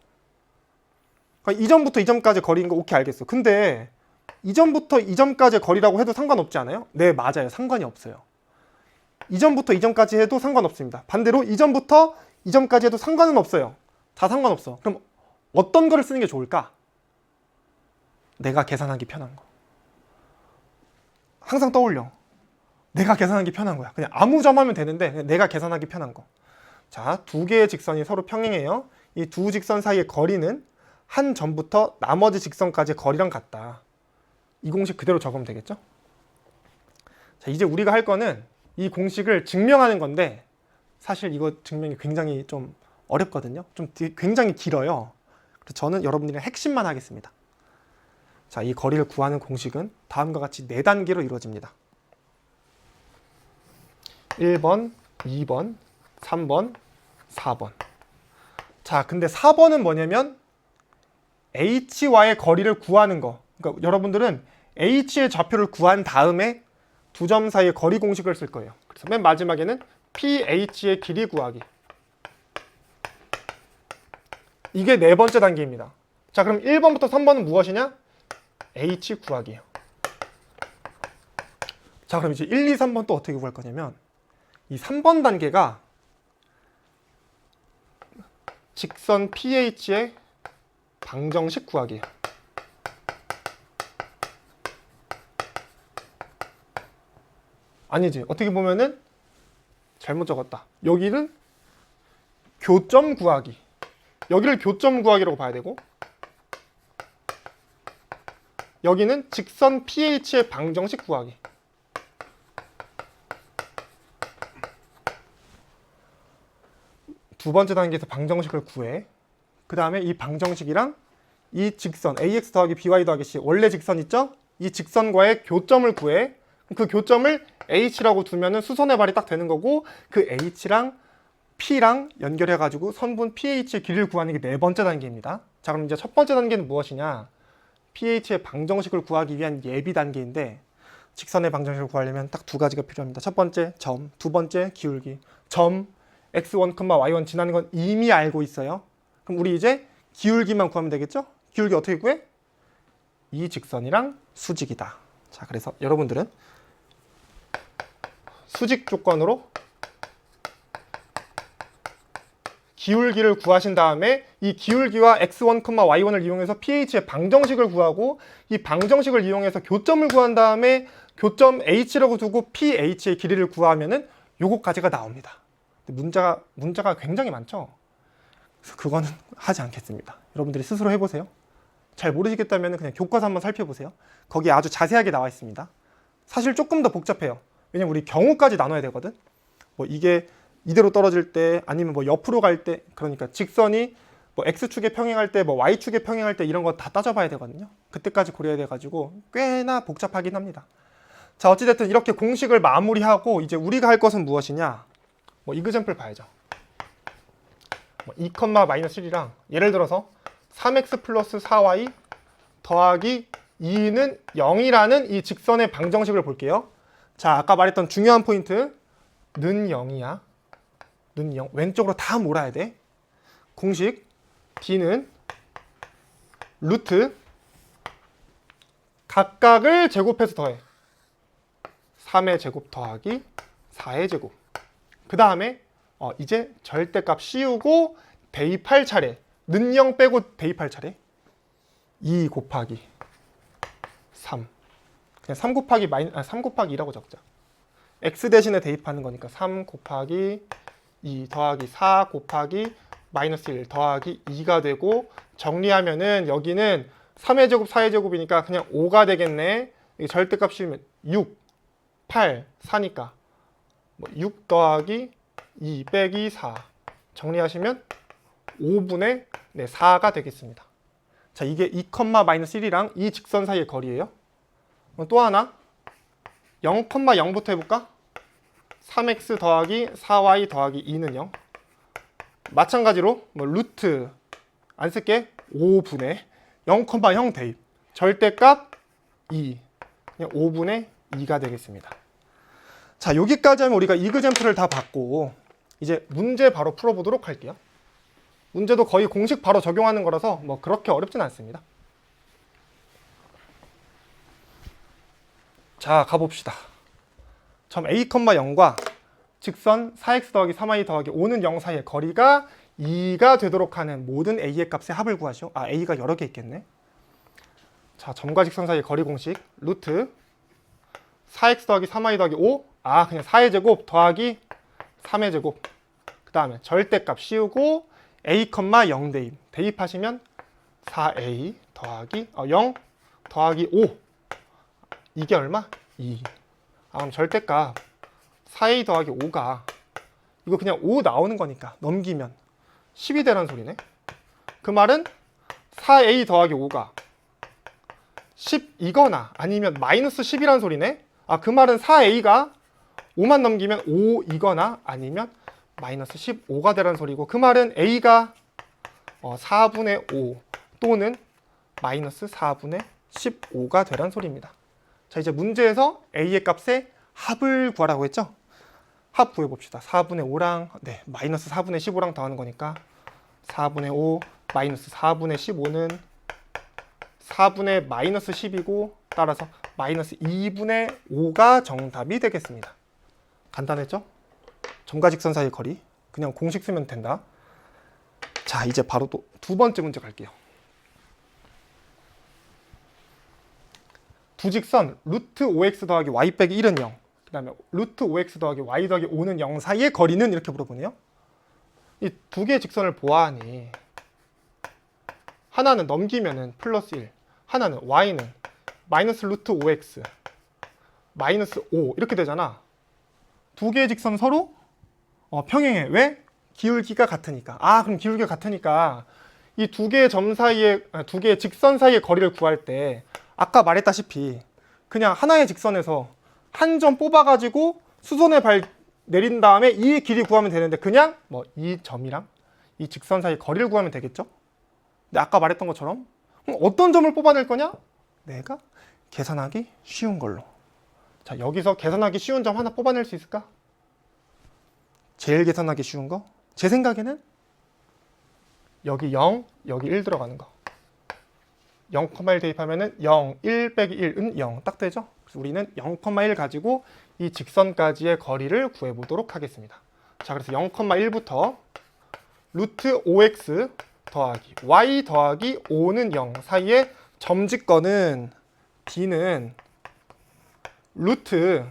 이 점부터 이 점까지 거리인 거 오케이 알겠어. 근데 이 점부터 이 점까지의 거리라고 해도 상관없지 않아요? 네, 맞아요. 상관이 없어요. 이 점부터 이 점까지 해도 상관없습니다. 반대로 이 점부터 이 점까지 해도 상관은 없어요. 다 상관없어. 그럼 어떤 거를 쓰는 게 좋을까? 내가 계산하기 편한 거. 항상 떠올려. 내가 계산하기 편한 거야. 그냥 아무 점 하면 되는데 그냥 내가 계산하기 편한 거. 자, 두 개의 직선이 서로 평행해요. 이 두 직선 사이의 거리는 한 점부터 나머지 직선까지의 거리랑 같다. 이 공식 그대로 적으면 되겠죠? 자, 이제 우리가 할 거는 이 공식을 증명하는 건데 사실 이거 증명이 굉장히 좀 어렵거든요. 굉장히 길어요. 그래서 저는 여러분들이랑 핵심만 하겠습니다. 자, 이 거리를 구하는 공식은 다음과 같이 4단계로 이루어집니다. 1번, 2번, 3번, 4번. 자, 근데 4번은 뭐냐면 H와의 거리를 구하는 거. 그러니까 여러분들은 H의 좌표를 구한 다음에 두 점 사이의 거리 공식을 쓸 거예요. 그래서 맨 마지막에는 PH의 길이 구하기. 이게 4번째 단계입니다. 자, 그럼 1번부터 3번은 무엇이냐? H 구하기예요. 자, 그럼 이제 1, 2, 3번 또 어떻게 구할 거냐면 이 3번 단계가 직선 PH의 방정식 구하기예요. 아니지. 어떻게 보면은 잘못 적었다. 여기는 교점 구하기. 여기를 교점 구하기라고 봐야 되고 여기는 직선 PH의 방정식 구하기. 두 번째 단계에서 방정식을 구해. 그 다음에 이 방정식이랑 이 직선 AX 더하기 BY 더하기 C 원래 직선 있죠? 이 직선과의 교점을 구해. 그 교점을 H라고 두면은 수선의 발이 딱 되는 거고 그 H랑 P랑 연결해가지고 선분 PH의 길이를 구하는 게 4번째 단계입니다. 자, 그럼 이제 첫 번째 단계는 무엇이냐? PH의 방정식을 구하기 위한 예비 단계인데 직선의 방정식을 구하려면 딱 2가지가 필요합니다. 첫 번째 점, 두 번째 기울기. 점 x1, y1 지나는 건 이미 알고 있어요. 그럼 우리 이제 기울기만 구하면 되겠죠? 기울기 어떻게 구해? 이 직선이랑 수직이다. 자, 그래서 여러분들은 수직 조건으로 기울기를 구하신 다음에 이 기울기와 x1, y1을 이용해서 pH의 방정식을 구하고 이 방정식을 이용해서 교점을 구한 다음에 교점 h라고 두고 pH의 길이를 구하면은 요거까지가 나옵니다. 문자가 굉장히 많죠? 그래서 그거는 하지 않겠습니다. 여러분들이 스스로 해보세요. 잘 모르시겠다면 그냥 교과서 한번 살펴보세요. 거기에 아주 자세하게 나와 있습니다. 사실 조금 더 복잡해요. 왜냐면 우리 경우까지 나눠야 되거든. 뭐 이게 이대로 떨어질 때 아니면 뭐 옆으로 갈 때 그러니까 직선이 뭐 x축에 평행할 때 뭐 y축에 평행할 때 이런 거 다 따져봐야 되거든요. 그때까지 고려해야 돼가지고 꽤나 복잡하긴 합니다. 자, 어찌됐든 이렇게 공식을 마무리하고 이제 우리가 할 것은 무엇이냐? 뭐 이그젬플 봐야죠. 뭐 2,-1이랑 예를 들어서 3x 플러스 4y 더하기 2는 0이라는 이 직선의 방정식을 볼게요. 자, 아까 말했던 중요한 포인트 는 0이야. 는 0. 왼쪽으로 다 몰아야 돼. 공식 d는 루트 각각을 제곱해서 더해. 3의 제곱 더하기 4의 제곱. 그 다음에 이제 절대값 씌우고 대입할 차례. 는 0 빼고 대입할 차례. 2 곱하기 3. 그냥 3 곱하기 2라고 적자. x 대신에 대입하는 거니까 3 곱하기 2 더하기 4 곱하기 마이너스 1 더하기 2가 되고 정리하면은 여기는 3의 제곱 4의 제곱이니까 그냥 5가 되겠네. 절대값 씌우면 6, 8, 4니까 6 더하기 2 빼기 4 정리하시면 5분의 4가 되겠습니다. 자, 이게 2,-1이랑 이 직선 사이의 거리예요. 또 하나 0,0부터 해볼까? 3x 더하기 4y 더하기 2는 0. 마찬가지로 루트 안 쓸게 5분의 0,0 대입 절대값 2 그냥 5분의 2가 되겠습니다. 자, 여기까지 하면 우리가 이그젬플을 다 봤고 이제 문제 바로 풀어보도록 할게요. 문제도 거의 공식 바로 적용하는 거라서 뭐 그렇게 어렵진 않습니다. 자, 가봅시다. 점 a, 0과 직선 4x 더하기 3y 더하기 5는 0 사이의 거리가 2가 되도록 하는 모든 a의 값의 합을 구하시오. a가 여러 개 있겠네. 자, 점과 직선 사이의 거리 공식 루트 4x 더하기 3y 더하기 5 아, 그냥 4의 제곱 더하기 3의 제곱. 그 다음에 절대값 씌우고 a, 0 대입하시면 4a 더하기 0 더하기 5. 이게 얼마? 2. 아, 그럼 절대값 4a 더하기 5가 이거 그냥 5 나오는 거니까 넘기면 10이 되란 소리네. 그 말은 4a 더하기 5가 10이거나 아니면 마이너스 10이란 소리네. 아, 그 말은 4a가 5만 넘기면 5이거나 아니면 마이너스 15가 되란 소리고, 그 말은 a가 4분의 5 또는 마이너스 4분의 15가 되란 소리입니다. 자, 이제 문제에서 a의 값의 합을 구하라고 했죠? 합 구해봅시다. 4분의 5랑 마이너스 4분의 15랑 더하는 거니까 4분의 5 마이너스 4분의 15는 4분의 마이너스 10이고, 따라서 마이너스 2분의 5가 정답이 되겠습니다. 간단했죠? 점과 직선 사이의 거리. 그냥 공식 쓰면 된다. 자, 이제 바로 또 두 번째 문제 갈게요. 두 직선 루트 5x 더하기 y 빼기 1은 0, 그 다음에 루트 5x 더하기 y 더하기 5는 0 사이의 거리는 이렇게 물어보네요. 이 두 개의 직선을 보아하니 하나는 넘기면은 플러스 1, 하나는 y는 마이너스 루트 5x 마이너스 5 이렇게 되잖아. 두 개의 직선 서로 평행해. 왜? 기울기가 같으니까. 아, 그럼 기울기가 같으니까 이 두 개의 점 사이에, 두 개의 직선 사이의 거리를 구할 때 아까 말했다시피 그냥 하나의 직선에서 한 점 뽑아가지고 수선에 발 내린 다음에 이 길이 구하면 되는데, 그냥 이 점이랑 이 직선 사이 거리를 구하면 되겠죠? 근데 아까 말했던 것처럼 그럼 어떤 점을 뽑아낼 거냐? 내가 계산하기 쉬운 걸로. 자, 여기서 계산하기 쉬운 점 하나 뽑아낼 수 있을까? 제일 계산하기 쉬운 거? 제 생각에는 여기 0, 여기 1 들어가는 거. 0,1 대입하면은 0, 1 빼기 1은 0 딱 되죠? 그래서 우리는 0,1 가지고 이 직선까지의 거리를 구해보도록 하겠습니다. 자, 그래서 0,1부터 루트 5x 더하기 y 더하기 5는 0 사이의 점직거는 b는 루트,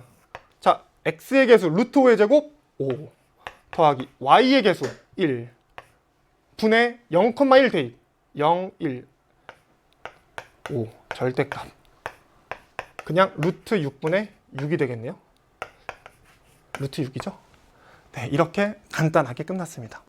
자, x의 개수 루트 5의 제곱 5 더하기 y의 개수 1 분의 0,1 대입 0, 1, 5 절대값 그냥 루트 6분의 6이 되겠네요. 루트 6이죠? 네, 이렇게 간단하게 끝났습니다.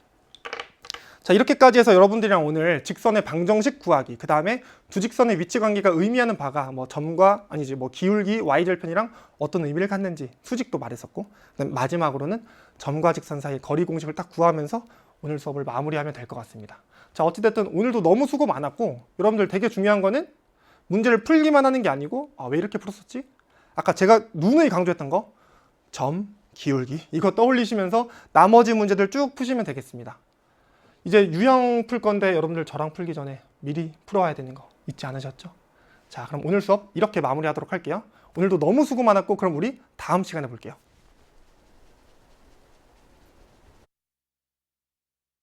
자, 이렇게까지 해서 여러분들이랑 오늘 직선의 방정식 구하기, 그 다음에 두 직선의 위치 관계가 의미하는 바가 점과 아니지 기울기 y절편이랑 어떤 의미를 갖는지 수직도 말했었고, 그다음에 마지막으로는 점과 직선 사이의 거리 공식을 딱 구하면서 오늘 수업을 마무리하면 될 것 같습니다. 자, 어찌됐든 오늘도 너무 수고 많았고, 여러분들 되게 중요한 거는 문제를 풀기만 하는 게 아니고 왜 이렇게 풀었었지? 아까 제가 누누이 강조했던 거 점, 기울기 이거 떠올리시면서 나머지 문제들 쭉 푸시면 되겠습니다. 이제 유형 풀 건데 여러분들 저랑 풀기 전에 미리 풀어와야 되는 거 잊지 않으셨죠? 자, 그럼 오늘 수업 이렇게 마무리하도록 할게요. 오늘도 너무 수고 많았고, 그럼 우리 다음 시간에 볼게요.